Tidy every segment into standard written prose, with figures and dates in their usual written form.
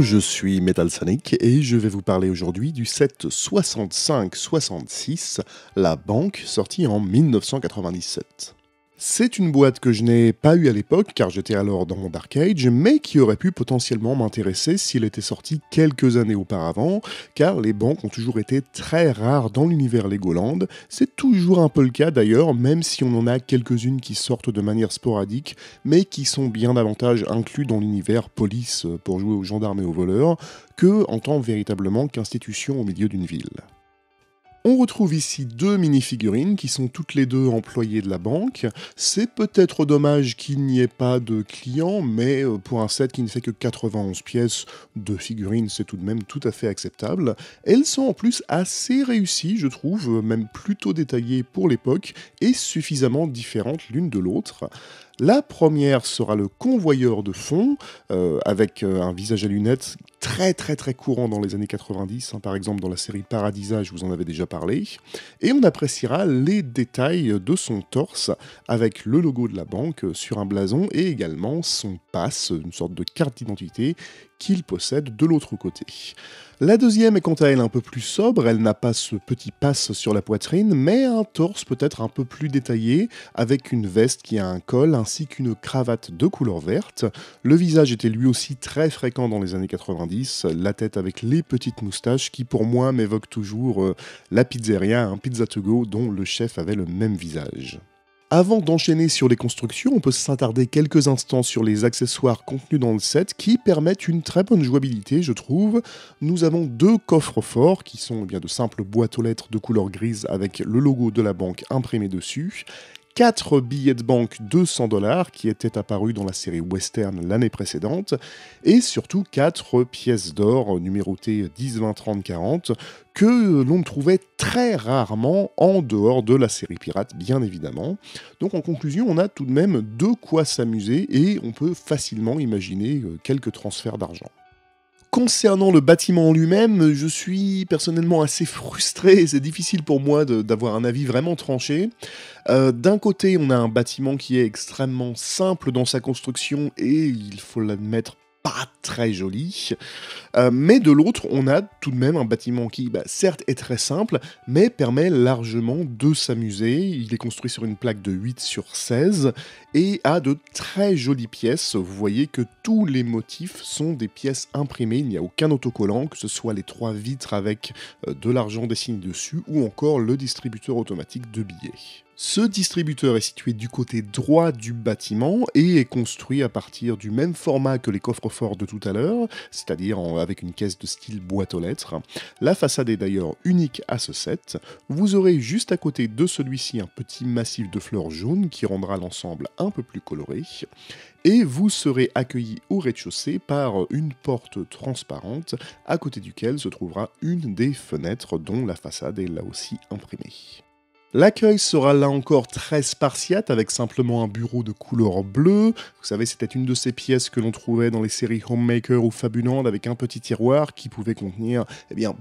je suis Metal Sonic et je vais vous parler aujourd'hui du set 65-66, La Banque, sorti en 1997. C'est une boîte que je n'ai pas eue à l'époque car j'étais alors dans mon Dark Age, mais qui aurait pu potentiellement m'intéresser s'il était sorti quelques années auparavant, car les banques ont toujours été très rares dans l'univers Legoland. C'est toujours un peu le cas d'ailleurs, même si on en a quelques-unes qui sortent de manière sporadique, mais qui sont bien davantage inclus dans l'univers police pour jouer aux gendarmes et aux voleurs, que en tant véritablement qu'institution au milieu d'une ville. On retrouve ici deux mini-figurines qui sont toutes les deux employées de la banque. C'est peut-être dommage qu'il n'y ait pas de clients, mais pour un set qui ne fait que 91 pièces, deux figurines, c'est tout de même tout à fait acceptable. Elles sont en plus assez réussies, je trouve, même plutôt détaillées pour l'époque, et suffisamment différentes l'une de l'autre. La première sera le convoyeur de fonds, avec un visage à lunettes très courant dans les années 90, par exemple dans la série Paradisa, je vous en avais déjà parlé, et on appréciera les détails de son torse, avec le logo de la banque sur un blason, et également son pass, une sorte de carte d'identité, qu'il possède de l'autre côté. La deuxième est quant à elle un peu plus sobre, elle n'a pas ce petit pass sur la poitrine, mais un torse peut-être un peu plus détaillé, avec une veste qui a un col ainsi qu'une cravate de couleur verte. Le visage était lui aussi très fréquent dans les années 90, la tête avec les petites moustaches qui pour moi m'évoquent toujours la pizzeria, un Pizza to Go dont le chef avait le même visage. Avant d'enchaîner sur les constructions, on peut s'attarder quelques instants sur les accessoires contenus dans le set qui permettent une très bonne jouabilité, je trouve. Nous avons deux coffres forts qui sont de simples boîtes aux lettres de couleur grise avec le logo de la banque imprimé dessus. 4 billets de banque de 100$ qui étaient apparus dans la série Western l'année précédente, et surtout 4 pièces d'or numérotées 10, 20, 30, 40, que l'on trouvait très rarement en dehors de la série Pirate, bien évidemment. Donc en conclusion, on a tout de même de quoi s'amuser, et on peut facilement imaginer quelques transferts d'argent. Concernant le bâtiment en lui-même, je suis personnellement assez frustré, c'est difficile pour moi d'avoir un avis vraiment tranché. D'un côté, on a un bâtiment qui est extrêmement simple dans sa construction et, il faut l'admettre, pas très joli. Mais de l'autre, on a tout de même un bâtiment qui, certes, est très simple, mais permet largement de s'amuser. Il est construit sur une plaque de 8/16 et a de très jolies pièces. Vous voyez que tous les motifs sont des pièces imprimées, il n'y a aucun autocollant, que ce soit les 3 vitres avec de l'argent dessiné dessus ou encore le distributeur automatique de billets. Ce distributeur est situé du côté droit du bâtiment et est construit à partir du même format que les coffres forts de tout à l'heure, c'est-à-dire avec une caisse de style boîte aux lettres. La façade est d'ailleurs unique à ce set. Vous aurez juste à côté de celui-ci un petit massif de fleurs jaunes qui rendra l'ensemble un peu plus coloré. Et vous serez accueilli au rez-de-chaussée par une porte transparente, à côté duquel se trouvera une des fenêtres dont la façade est là aussi imprimée. L'accueil sera là encore très spartiate, avec simplement un bureau de couleur bleue. Vous savez, c'était une de ces pièces que l'on trouvait dans les séries Homemaker ou Fabuland, avec un petit tiroir qui pouvait contenir,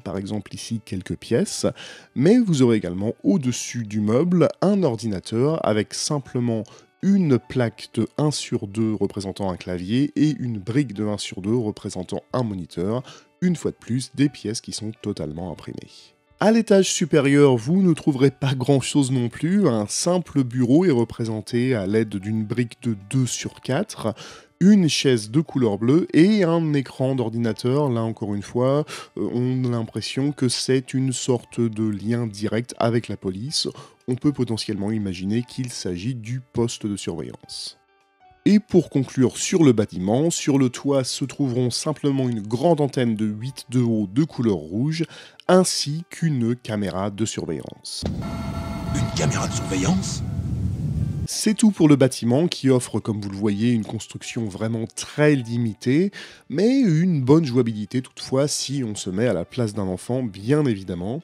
par exemple ici, quelques pièces. Mais vous aurez également au-dessus du meuble un ordinateur avec simplement une plaque de 1/2 représentant un clavier et une brique de 1/2 représentant un moniteur. Une fois de plus, des pièces qui sont totalement imprimées. À l'étage supérieur, vous ne trouverez pas grand-chose non plus, un simple bureau est représenté à l'aide d'une brique de 2/4, une chaise de couleur bleue et un écran d'ordinateur. Là encore une fois, on a l'impression que c'est une sorte de lien direct avec la police. On peut potentiellement imaginer qu'il s'agit du poste de surveillance. Et pour conclure sur le bâtiment, sur le toit se trouveront simplement une grande antenne de 8 de haut de couleur rouge, ainsi qu'une caméra de surveillance. Une caméra de surveillance ? C'est tout pour le bâtiment qui offre, comme vous le voyez, une construction vraiment très limitée, mais une bonne jouabilité toutefois si on se met à la place d'un enfant, bien évidemment.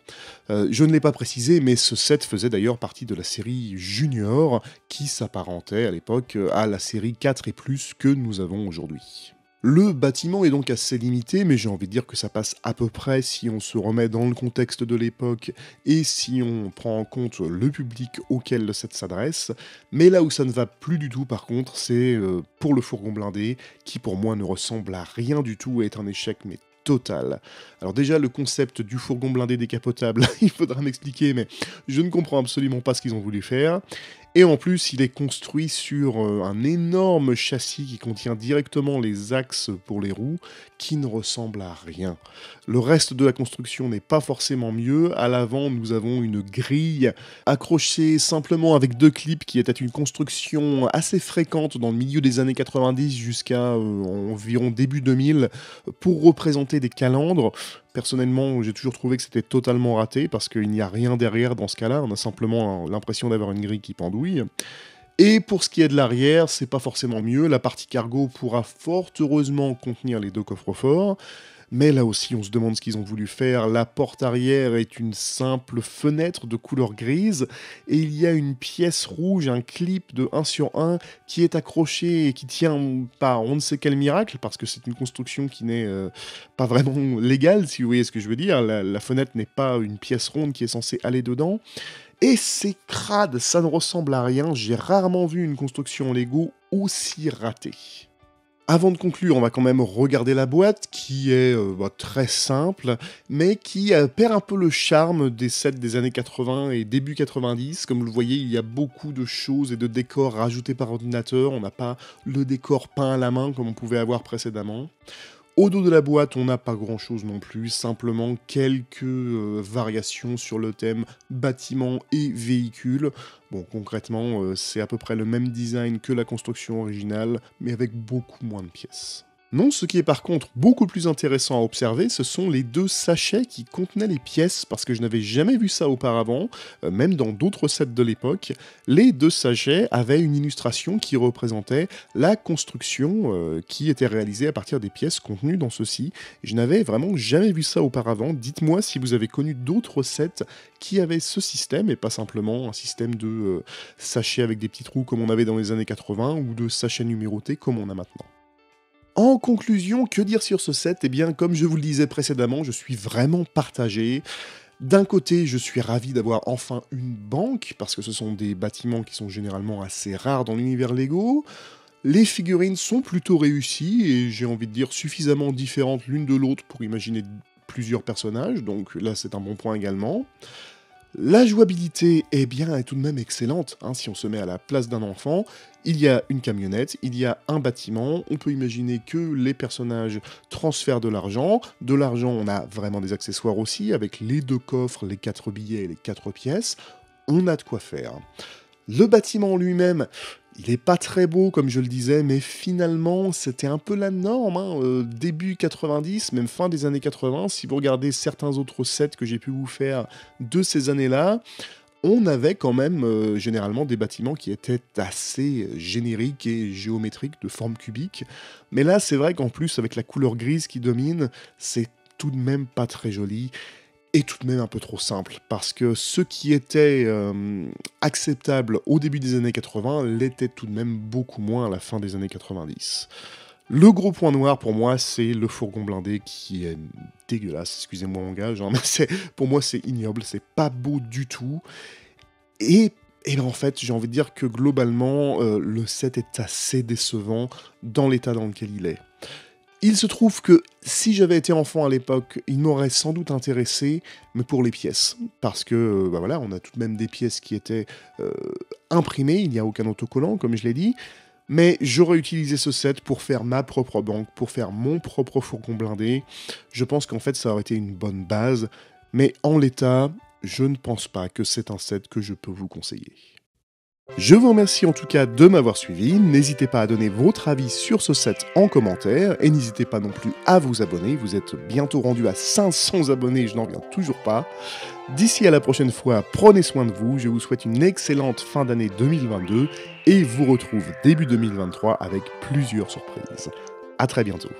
Je ne l'ai pas précisé, mais ce set faisait d'ailleurs partie de la série Junior, qui s'apparentait à l'époque à la série 4 et plus que nous avons aujourd'hui. Le bâtiment est donc assez limité, mais j'ai envie de dire que ça passe à peu près si on se remet dans le contexte de l'époque et si on prend en compte le public auquel le set s'adresse. Mais là où ça ne va plus du tout par contre, c'est pour le fourgon blindé, qui pour moi ne ressemble à rien du tout et est un échec mais total. Alors déjà, le concept du fourgon blindé décapotable, il faudra m'expliquer, mais je ne comprends absolument pas ce qu'ils ont voulu faire. Et en plus, il est construit sur un énorme châssis qui contient directement les axes pour les roues, qui ne ressemble à rien. Le reste de la construction n'est pas forcément mieux. À l'avant, nous avons une grille accrochée simplement avec 2 clips, qui était une construction assez fréquente dans le milieu des années 90 jusqu'à environ début 2000, pour représenter des calandres. Personnellement, j'ai toujours trouvé que c'était totalement raté, parce qu'il n'y a rien derrière dans ce cas-là, on a simplement l'impression d'avoir une grille qui pendouille. Et pour ce qui est de l'arrière, c'est pas forcément mieux, la partie cargo pourra fort heureusement contenir les 2 coffres-forts, mais là aussi on se demande ce qu'ils ont voulu faire. La porte arrière est une simple fenêtre de couleur grise, et il y a une pièce rouge, un clip de 1/1 qui est accroché et qui tient par on ne sait quel miracle, parce que c'est une construction qui n'est pas vraiment légale, si vous voyez ce que je veux dire. La fenêtre n'est pas une pièce ronde qui est censée aller dedans. Et c'est crade, ça ne ressemble à rien, j'ai rarement vu une construction en Lego aussi ratée. Avant de conclure, on va quand même regarder la boîte, qui est très simple, mais qui perd un peu le charme des sets des années 80 et début 90. Comme vous le voyez, il y a beaucoup de choses et de décors rajoutés par ordinateur, on n'a pas le décor peint à la main comme on pouvait avoir précédemment. Au dos de la boîte, on n'a pas grand chose non plus, simplement quelques variations sur le thème bâtiment et véhicule. Bon, concrètement, c'est à peu près le même design que la construction originale, mais avec beaucoup moins de pièces. Non, ce qui est par contre beaucoup plus intéressant à observer, ce sont les 2 sachets qui contenaient les pièces, parce que je n'avais jamais vu ça auparavant, même dans d'autres sets de l'époque. Les 2 sachets avaient une illustration qui représentait la construction qui était réalisée à partir des pièces contenues dans ceux-ci. Je n'avais vraiment jamais vu ça auparavant. Dites-moi si vous avez connu d'autres sets qui avaient ce système, et pas simplement un système de sachets avec des petits trous comme on avait dans les années 80, ou de sachets numérotés comme on a maintenant. En conclusion, que dire sur ce set? Eh bien, comme je vous le disais précédemment, je suis vraiment partagé. D'un côté, je suis ravi d'avoir enfin une banque, parce que ce sont des bâtiments qui sont généralement assez rares dans l'univers Lego. Les figurines sont plutôt réussies, et j'ai envie de dire suffisamment différentes l'une de l'autre pour imaginer plusieurs personnages, donc là c'est un bon point également. La jouabilité est tout de même excellente, si on se met à la place d'un enfant. Il y a une camionnette, il y a un bâtiment, on peut imaginer que les personnages transfèrent de l'argent. De l'argent, on a vraiment des accessoires aussi, avec les 2 coffres, les 4 billets et les 4 pièces. On a de quoi faire. Le bâtiment lui-même, il n'est pas très beau, comme je le disais, mais finalement, c'était un peu la norme. Début 90, même fin des années 80, si vous regardez certains autres sets que j'ai pu vous faire de ces années-là, on avait quand même généralement des bâtiments qui étaient assez génériques et géométriques, de forme cubique. Mais là, c'est vrai qu'en plus, avec la couleur grise qui domine, c'est tout de même pas très joli. Et tout de même un peu trop simple, parce que ce qui était acceptable au début des années 80 l'était tout de même beaucoup moins à la fin des années 90. Le gros point noir pour moi, c'est le fourgon blindé qui est dégueulasse, excusez-moi mon gage, mais pour moi c'est ignoble, c'est pas beau du tout. Et en fait, j'ai envie de dire que globalement, le set est assez décevant dans l'état dans lequel il est. Il se trouve que si j'avais été enfant à l'époque, il m'aurait sans doute intéressé, mais pour les pièces. Parce que, voilà, on a tout de même des pièces qui étaient imprimées, il n'y a aucun autocollant, comme je l'ai dit. Mais j'aurais utilisé ce set pour faire ma propre banque, pour faire mon propre fourgon blindé. Je pense qu'en fait, ça aurait été une bonne base. Mais en l'état, je ne pense pas que c'est un set que je peux vous conseiller. Je vous remercie en tout cas de m'avoir suivi, n'hésitez pas à donner votre avis sur ce set en commentaire, et n'hésitez pas non plus à vous abonner, vous êtes bientôt rendu à 500 abonnés, je n'en reviens toujours pas. D'ici à la prochaine fois, prenez soin de vous, je vous souhaite une excellente fin d'année 2022, et vous retrouve début 2023 avec plusieurs surprises. À très bientôt.